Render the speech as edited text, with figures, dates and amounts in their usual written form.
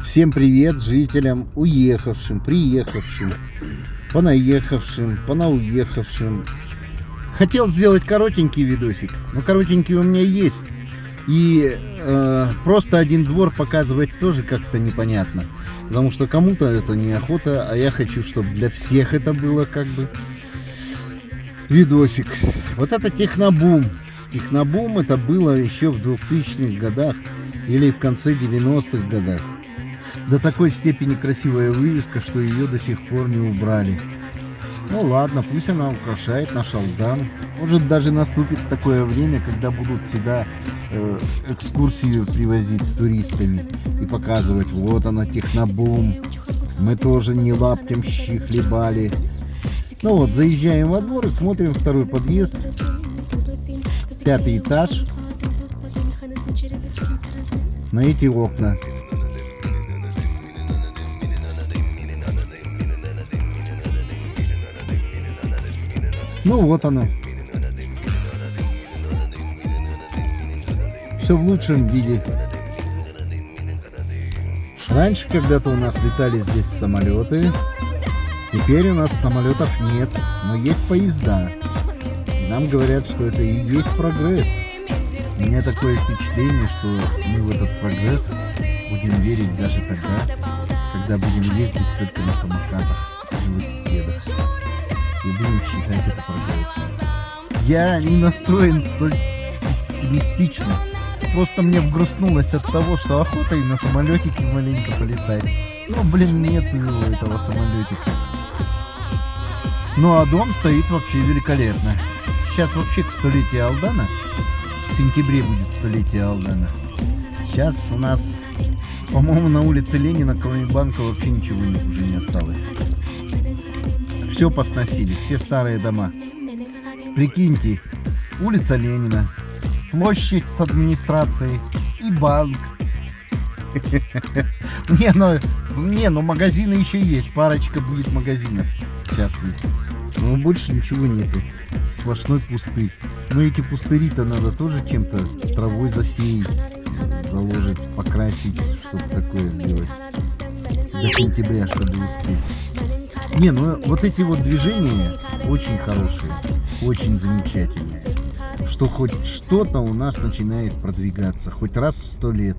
Всем привет жителям, уехавшим, приехавшим, понаехавшим, понауехавшим. Хотел сделать коротенький видосик, но коротенький у меня есть. И просто один двор показывать тоже как-то непонятно. Потому что кому-то это неохота, а я хочу, чтобы для всех это было как бы видосик. Вот это технобум. Технобум это было еще в 2000-х годах или в конце 90-х годах. До такой степени красивая вывеска, что ее до сих пор не убрали. Ну ладно, пусть она украшает наш Алдан. Может даже наступит такое время, когда будут сюда экскурсию привозить с туристами и показывать, вот она технобум. Мы тоже не лаптем щи хлебали. Ну вот, заезжаем во двор и смотрим второй подъезд. 5-й этаж. На эти окна. Ну вот оно. Все в лучшем виде. Раньше когда-то у нас летали здесь самолеты. Теперь у нас самолетов нет, но есть поезда. Нам говорят, что это и есть прогресс. У меня такое впечатление, что мы в этот прогресс будем верить даже тогда, когда будем ездить только на самокатах, велосипедах. И будем считать это прогрессом. Я не настроен столь пессимистично. Просто мне вгрустнулось от того, что охота и на самолетике маленько полетать. Ну, блин, нет у него этого самолетика. Ну, а дом стоит вообще великолепно. Сейчас вообще к столетию Алдана. В сентябре будет столетие Алдана. Сейчас у нас, по-моему, на улице Ленина, кроме банка, вообще ничего уже не осталось. Все посносили, все старые дома. Прикиньте, улица Ленина, площадь с администрацией и банк. Не, ну магазины еще есть, парочка будет магазинов частных. Но больше ничего нету, сплошной пустырь. Но эти пустыри-то надо тоже чем-то травой засеять, заложить, покрасить, чтобы такое сделать. До сентября, чтобы успеть. Не, ну вот эти вот движения очень хорошие, очень замечательные. Что хоть что-то у нас начинает продвигаться, хоть раз в 100 лет.